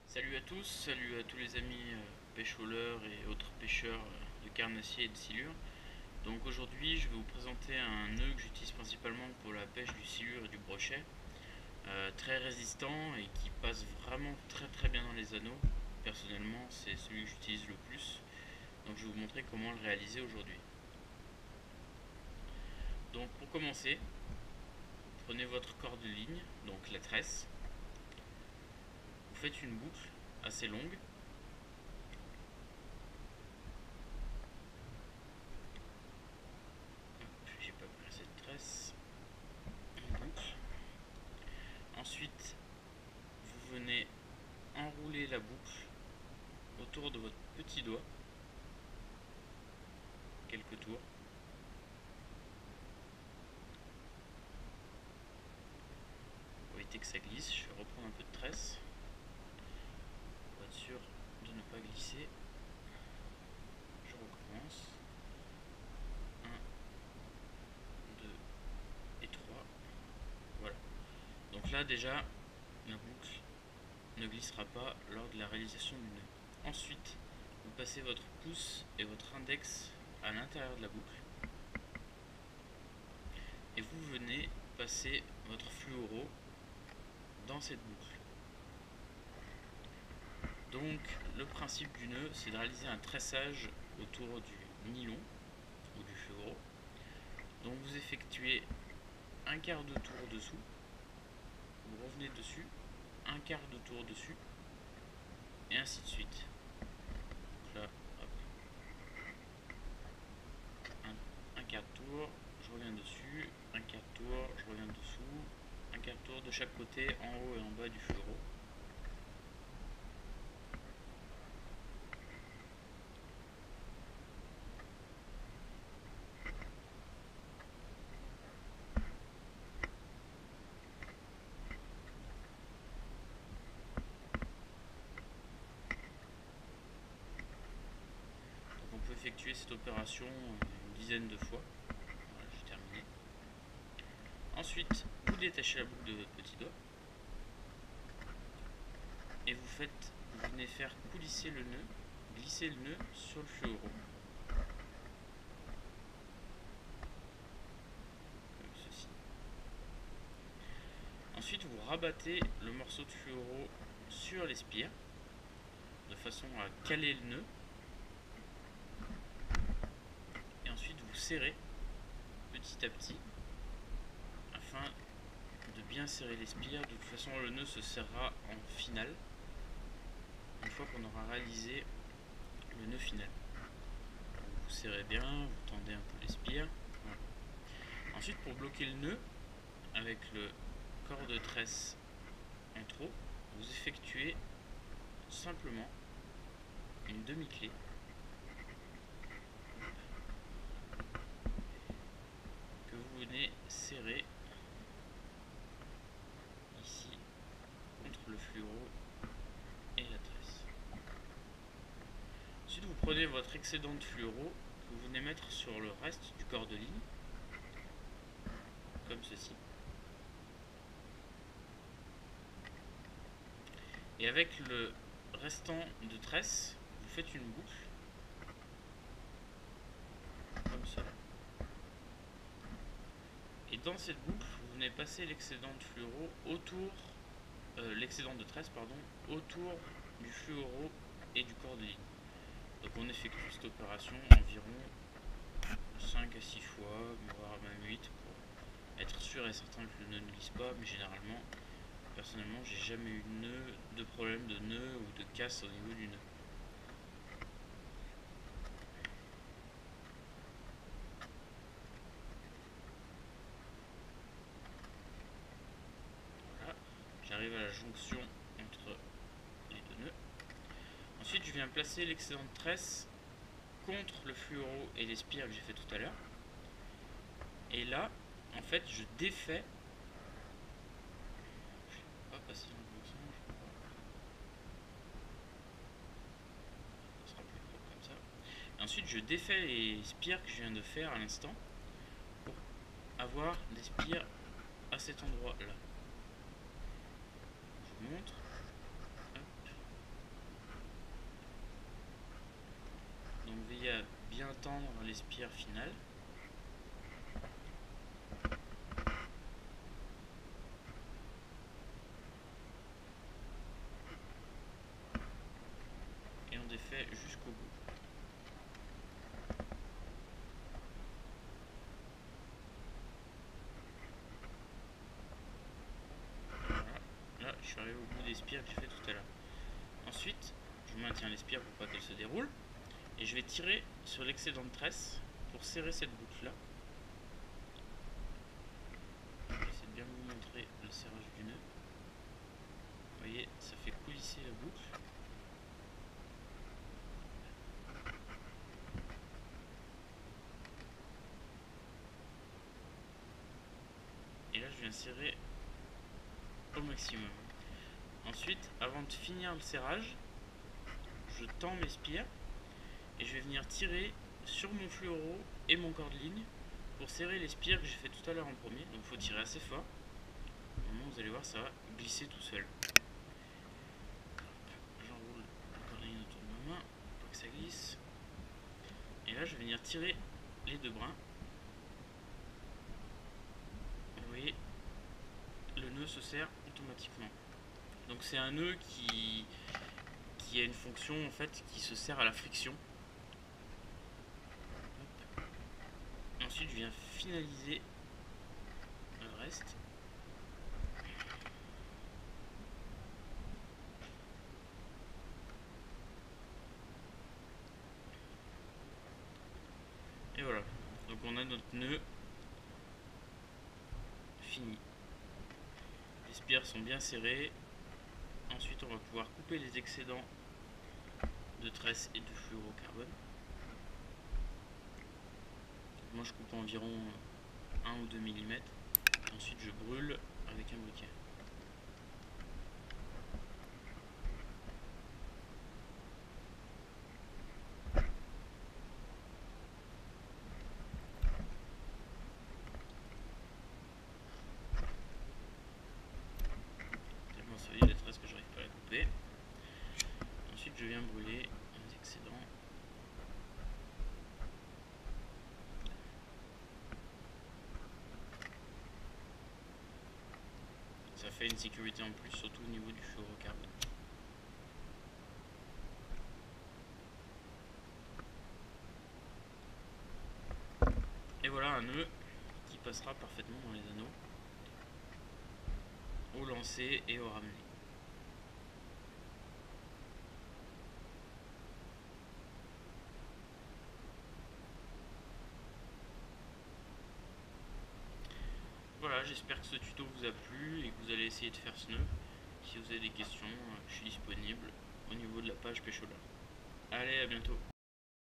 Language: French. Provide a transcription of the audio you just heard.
Salut à tous, salut à tous les amis pêche-voleurs et autres pêcheurs de carnassiers et de silure. Donc aujourd'hui je vais vous présenter un nœud que j'utilise principalement pour la pêche du silure et du brochet, très résistant et qui passe vraiment très bien dans les anneaux. Personnellement c'est celui que j'utilise le plus, donc je vais vous montrer comment le réaliser aujourd'hui. Donc pour commencer, prenez votre corde de ligne, donc la tresse, vous faites une boucle assez longue. J'ai pas pris cette tresse. Une boucle. Ensuite, vous venez enrouler la boucle autour de votre petit doigt, quelques tours. Pour éviter que ça glisse, je vais reprendre un peu de tresse pour être sûr de ne pas glisser. Je recommence. 1, 2 et 3. Voilà. Donc là déjà, la boucle ne glissera pas lors de la réalisation du nœud. Ensuite, vous passez votre pouce et votre index à l'intérieur de la boucle et vous venez passer votre fluoro dans cette boucle. Donc le principe du nœud, c'est de réaliser un tressage autour du nylon ou du fluoro. Donc vous effectuez un quart de tour dessous, vous revenez dessus, un quart de tour dessus, et ainsi de suite. Donc là, hop, un quart de tour, je reviens dessus, un quart de tour, je reviens dessous, un quart de tour de chaque côté, en haut et en bas du fluoro. Donc on peut effectuer cette opération une dizaine de fois. Voilà, j'ai terminé. Ensuite, vous détachez la boucle de votre petit doigt et vous venez faire coulisser le nœud, glisser le nœud sur le fluoro. Comme ceci. Ensuite, vous rabattez le morceau de fluoro sur les spires de façon à caler le nœud. Et ensuite, vous serrez petit à petit afin de bien serrer les spires. De toute façon, le nœud se serrera en finale une fois qu'on aura réalisé le nœud final. Donc, vous serrez bien, vous tendez un peu les spires. Voilà. Ensuite, pour bloquer le nœud, avec le corps de tresse en trop, vous effectuez simplement une demi-clé que vous venez serrer ici contre le fluoro et la tresse. Ensuite, vous prenez votre excédent de fluoro que vous venez mettre sur le reste du corps de ligne, comme ceci. Et avec le restant de tresse, vous faites une boucle, comme cela. Et dans cette boucle, vous venez passer l'excédent de fluoro autour, l'excédent de tresse, pardon, autour du fluoro et du corps de ligne. Donc on effectue cette opération environ 5 à 6 fois, voire même 8 pour être sûr et certain que le nœud ne glisse pas, mais généralement, personnellement, j'ai jamais eu de problème de nœud ou de casse au niveau du nœud. Voilà, j'arrive à la jonction entre les deux nœuds. Ensuite, je viens placer l'excédent de tresse contre le fluoro et les spires que j'ai fait tout à l'heure. Et là, en fait, je défais. Je ne vais pas passer dans le bon sens, je crois. Ça sera plus propre comme ça. Et ensuite, je défais les spires que je viens de faire à l'instant pour avoir des spires à cet endroit-là. Je vous montre. Hop. veiller à bien tendre les spires finales. Et on défait jusqu'au bout. Voilà. Là, je suis arrivé au bout des spires que j'ai fait tout à l'heure. Ensuite, je maintiens les spires pour pas qu'elles se déroulent. Et je vais tirer sur l'excédent de tresse pour serrer cette boucle là. Je vais essayer de bien vous montrer le serrage du nœud. Vous voyez, ça fait coulisser la boucle. Et là, je viens serrer au maximum. Ensuite, avant de finir le serrage, je tends mes spires et je vais venir tirer sur mon fluoro et mon corde-ligne pour serrer les spires que j'ai fait tout à l'heure en premier. Donc il faut tirer assez fort. Au moment où vous allez voir, ça va glisser tout seul. J'enroule la corde-ligne autour de ma main pour que ça glisse. Et là, je vais venir tirer les deux brins. Vous voyez, le nœud se serre automatiquement. Donc c'est un nœud qui a une fonction en fait qui se sert à la friction. Ensuite, je viens finaliser le reste. Et voilà. Donc on a notre nœud fini. Les spires sont bien serrées. Ensuite, on va pouvoir couper les excédents de tresse et de fluorocarbone. Moi, je coupe environ 1 ou 2 mm. Ensuite, je brûle avec un briquet. Tellement solide la tresse que j'arrive pas à la couper. Ensuite, je viens brûler les excédents. Ça fait une sécurité en plus, surtout au niveau du fluorocarbone. Et voilà un nœud qui passera parfaitement dans les anneaux, au lancer et au ramener. Voilà, j'espère que ce tuto vous a plu et que vous allez essayer de faire ce nœud. Si vous avez des questions, je suis disponible au niveau de la page Péchola. Allez, à bientôt.